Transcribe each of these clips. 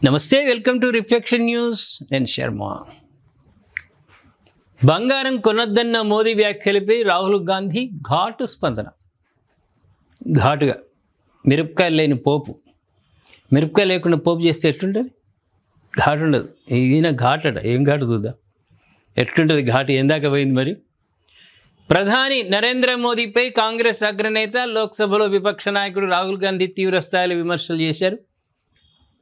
నమస్తే, welcome to reflection news. నేను శర్మ. బంగారం కొనొద్దన్న మోదీ వ్యాఖ్యలపై రాహుల్ గాంధీ ఘాటు స్పందన. ఘాటుగా మిరపకాయలు లేని పోపు, మిరపకాయ లేకుండా పోపు చేస్తే ఎట్లుంటుంది? ఘాటు ఉండదు. ఈయన ఘాటట. ఏం ఘాటు చూద్దాం ఎట్లుంటుంది ఘాటు. ఎందాక పోయింది మరి. ప్రధాని నరేంద్ర మోదీపై కాంగ్రెస్ అగ్రనేత, లోక్సభలో విపక్ష నాయకుడు రాహుల్ గాంధీ తీవ్ర స్థాయిలో విమర్శలు చేశారు.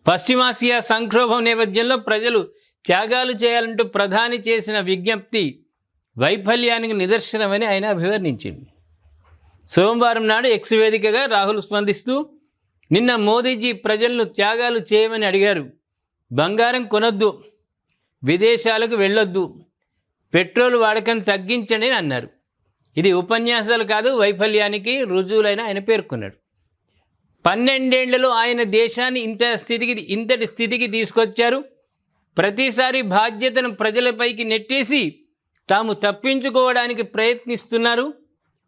పశ్చిమాసియా సంక్షోభం నేపథ్యంలో ప్రజలు త్యాగాలు చేయాలంటూ ప్రధాని చేసిన విజ్ఞప్తి వైఫల్యానికి నిదర్శనమని ఆయన అభివర్ణించింది. సోమవారం నాడు ఎక్స్ వేదికగా రాహుల్ స్పందిస్తూ, నిన్న మోదీజీ ప్రజలను త్యాగాలు చేయమని అడిగారు. బంగారం కొనొద్దు, విదేశాలకు వెళ్ళొద్దు, పెట్రోల్ వాడకం తగ్గించండి అని అన్నారు. ఇది ఉపన్యాసాలు కాదు, వైఫల్యానికి రుజువులైన ఆయన పేర్కొన్నాడు. 12 ఏళ్లలో ఆయన దేశాన్ని ఇంతటి స్థితికి తీసుకొచ్చారు. ప్రతిసారి బాధ్యతను ప్రజలపైకి నెట్టేసి తాము తప్పించుకోవడానికి ప్రయత్నిస్తున్నారు.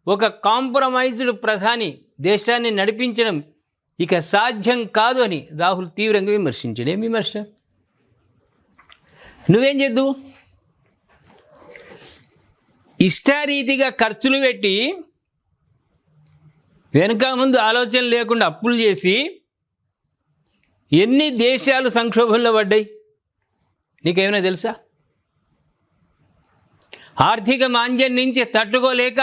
ఒక కాంప్రమైజ్డ్ ప్రధాని దేశాన్ని నడిపించడం ఇక సాధ్యం కాదు అని రాహుల్ తీవ్రంగా విమర్శించాడు. ఏం విమర్శ? నువ్వేం చేద్దు? ఇష్టారీతిగా ఖర్చులు పెట్టి వెనుక ముందు ఆలోచన లేకుండా అప్పులు చేసి ఎన్ని దేశాలు సంక్షోభంలో పడ్డాయి నీకేమైనా తెలుసా? ఆర్థిక మాంద్యం నుంచి తట్టుకోలేక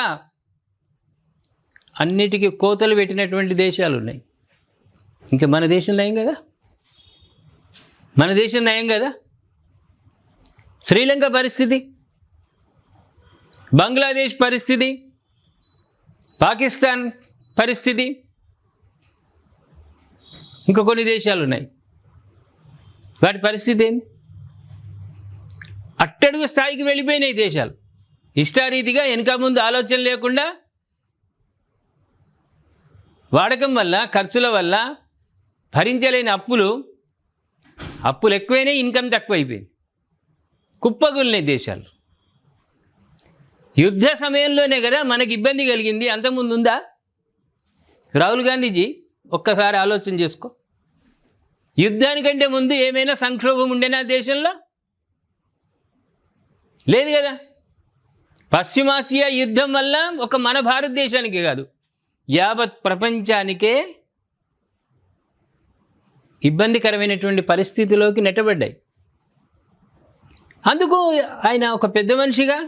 అన్నిటికీ కోతలు పెట్టినటువంటి దేశాలు ఉన్నాయి. ఇంకా మన దేశం నయం కదా, మన దేశం నయం కదా. శ్రీలంక పరిస్థితి, బంగ్లాదేశ్ పరిస్థితి, పాకిస్తాన్ పరిస్థితి, ఇంకా కొన్ని దేశాలు ఉన్నాయి. వాటి పరిస్థితి ఏంది? అట్టడుగు స్థాయికి వెళ్ళిపోయినాయి దేశాలు. ఇష్టారీతిగా వెనుక ముందు ఆలోచన లేకుండా వాడకం వల్ల, ఖర్చుల వల్ల భరించలేని అప్పులు ఎక్కువైనాయి, ఇన్కమ్ తక్కువైపోయింది, కుప్పగులినాయి దేశాలు. యుద్ధ సమయంలోనే కదా మనకి ఇబ్బంది కలిగింది, అంతకుముందు ఉందా? రాహుల్ గాంధీజీ ఒక్కసారి ఆలోచన చేసుకో. యుద్ధానికంటే ముందు ఏమైనా సంక్షోభం ఉండేనా దేశంలో? లేదు కదా. పశ్చిమాసియా యుద్ధం వల్ల ఒక మన భారతదేశానికే కాదు, యావత్ ప్రపంచానికే ఇబ్బందికరమైనటువంటి పరిస్థితిలోకి నెట్టబడ్డాయి. అందుకు ఆయన ఒక పెద్ద మనిషిగా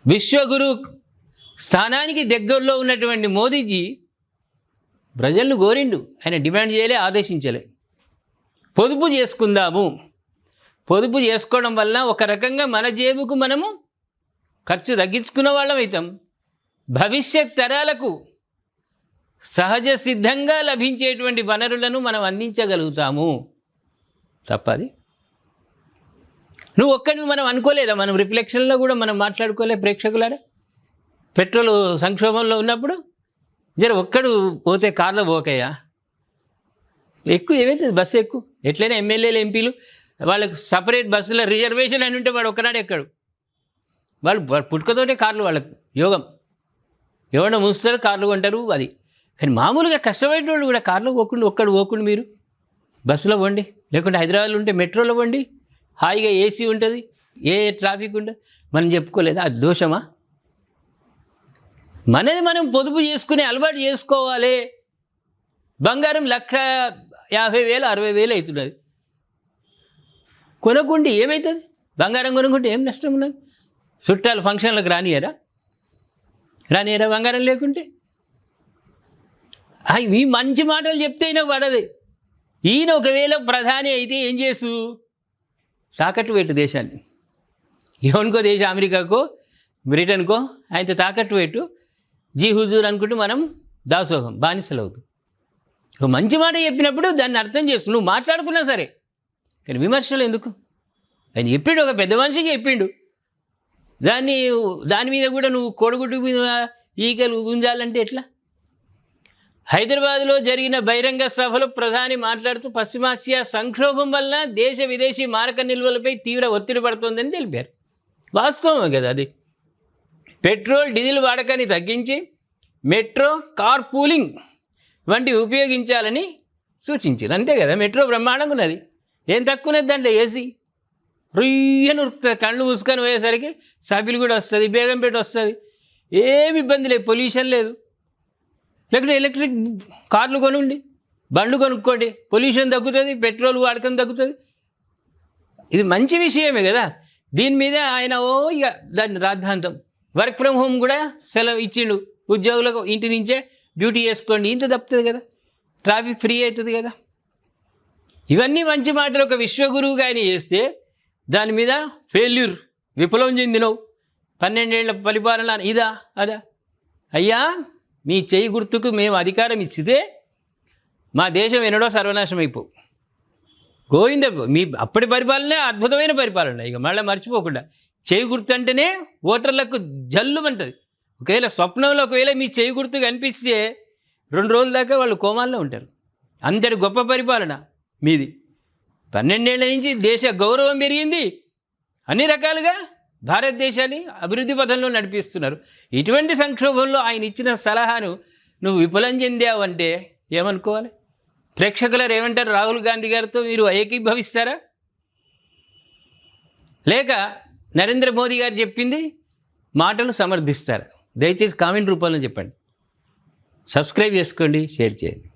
విశ్వగురు స్థానానికి దగ్గరలో ఉన్నటువంటి మోదీజీ ప్రజలను కోరిండు. ఆయన డిమాండ్ చేయలే, ఆదేశించలే. పొదుపు చేసుకుందాము. పొదుపు చేసుకోవడం వల్ల ఒక రకంగా మన జేబుకు మనము ఖర్చు తగ్గించుకున్న వాళ్ళం అవుతాం. భవిష్యత్ తరాలకు సహజ సిద్ధంగా లభించేటువంటి వనరులను మనం అందించగలుగుతాము. తప్పది. నువ్వు ఒక్కడిని మనం అనుకోలేదా? మనం రిఫ్లెక్షన్లో కూడా మనం మాట్లాడుకోలే ప్రేక్షకులారా? పెట్రోల్ సంక్షోభంలో ఉన్నప్పుడు ఒక్కడు పోతే కార్లో పోకయ్యా, ఎక్కువ ఏమైతే బస్సు ఎక్కువ. ఎట్లయినా ఎమ్మెల్యేలు, ఎంపీలు వాళ్ళకు సపరేట్ బస్సులో రిజర్వేషన్ అని ఉంటే వాడు ఒక్కనాడు ఎక్కడు. వాళ్ళు పుట్టుకతోనే కార్లు, వాళ్ళకు యోగం. ఎవరైనా మూస్తారు, కార్లు కొంటారు. అది కానీ మామూలుగా కష్టపడిన వాళ్ళు కూడా కార్లో పోకుండా మీరు బస్సులో పోండి, లేకుంటే హైదరాబాద్లో ఉంటే మెట్రోలో పోండి. హాయిగా ఏసీ ఉంటుంది, ఏ ట్రాఫిక్ ఉంటుంది. మనం చెప్పుకోలేదా? అది దోషమా? మనది మనం పొదుపు చేసుకునే అలవాటు చేసుకోవాలి. బంగారం 1,50,000 60,000 అవుతున్నది. కొనుక్కుంటే ఏమవుతుంది? బంగారం కొనుక్కుంటే ఏం నష్టం ఉన్నది? చుట్టాలు ఫంక్షన్లకు రానియరా బంగారం లేకుంటే? ఈ మంచి మాటలు చెప్తే ఈయన పడదు. ఈయన ఒకవేళ ప్రధాని అయితే ఏం చేసు? తాకట్టు పెట్టు దేశాన్ని. ఎవరికో దేశం, అమెరికాకో బ్రిటన్కో ఆయనతో తాకట్టు పెట్టు, జీ హుజూర్ అనుకుంటూ మనం దాసోహం, బానిసలు అవుతాం. ఒక మంచి మాట చెప్పినప్పుడు దాన్ని అర్థం చేస్తు నువ్వు మాట్లాడుకున్నా సరే, కానీ విమర్శలు ఎందుకు? ఆయన చెప్పిండు, ఒక పెద్ద మనిషికి చెప్పిండు. దాని మీద కూడా నువ్వు కొడుగుడ్డు మీద ఈకలు గుంజాలంటే ఎట్లా? హైదరాబాద్లో జరిగిన బహిరంగ సభలో ప్రధాని మాట్లాడుతూ పశ్చిమాసియా సంక్షోభం వల్ల దేశ విదేశీ మారక నిల్వలపై తీవ్ర ఒత్తిడి పడుతోందని తెలిపారు. వాస్తవమే కదా అది. పెట్రోల్, డీజిల్ వాడకాన్ని తగ్గించి మెట్రో, కార్ పూలింగ్ వంటివి ఉపయోగించాలని సూచించారు. అంతే కదా, మెట్రో బ్రహ్మాండంగా ఉన్నది. ఏం తక్కువ ఉన్నది దాంట్లో ఏసీ రుయ్యను ఉరుకుతుంది. కళ్ళు మూసుకొని పోయేసరికి సభ్యులు కూడా వస్తుంది, బేగంపేట వస్తుంది, ఏమి ఇబ్బంది లేదు, పొల్యూషన్ లేదు. లేకపోతే ఎలక్ట్రిక్ కార్లు కొనుండి, బండ్లు కొనుక్కోండి, పొల్యూషన్ తగ్గుతుంది, పెట్రోల్ వాడకం తగ్గుతుంది. ఇది మంచి విషయమే కదా. దీని మీద ఆయన ఇక దాన్ని రాద్ధాంతం. వర్క్ ఫ్రమ్ హోమ్ కూడా సెలవు ఇచ్చిండు ఉద్యోగులకు, ఇంటి నుంచే డ్యూటీ చేసుకోండి, ఇంత తప్పుతుంది కదా, ట్రాఫిక్ ఫ్రీ అవుతుంది కదా. ఇవన్నీ మంచి మాటలు ఒక విశ్వగురువుగా ఆయన చేస్తే దాని మీద ఫెయిల్యూర్, విఫలం చెందినవు, 12 ఏళ్ల పరిపాలన ఇదా అదా. అయ్యా, మీ చేయి గుర్తుకు మేము అధికారం ఇచ్చితే మా దేశం ఎన్నడో సర్వనాశనం అయిపోవు. గోవింద, మీ అప్పటి పరిపాలనే అద్భుతమైన పరిపాలన. ఇక మళ్ళీ మర్చిపోకుండా చేయి గుర్తు అంటేనే ఓటర్లకు జల్లుమంటుంది. ఒకవేళ స్వప్నంలో ఒకవేళ మీ చేయి గుర్తు కనిపిస్తే 2 రోజుల దాకా వాళ్ళు కోమాల్లో ఉంటారు. అంతటి గొప్ప పరిపాలన మీది. 12 ఏళ్ల నుంచి దేశ గౌరవం పెరిగింది, అన్ని రకాలుగా భారతదేశాన్ని అభివృద్ధి పథంలో నడిపిస్తున్నారు. ఇటువంటి సంక్షోభంలో ఆయన ఇచ్చిన సలహాను నువ్వు విఫలం చెందావంటే ఏమనుకోవాలి? ప్రేక్షకులు ఏమంటారు? రాహుల్ గాంధీ గారితో మీరు ఏకీభవిస్తారా, లేక నరేంద్ర మోదీ గారు చెప్పింది మాటలు సమర్థిస్తారా? దయచేసి కామెంట్ రూపంలో చెప్పండి. సబ్స్క్రైబ్ చేసుకోండి, షేర్ చేయండి.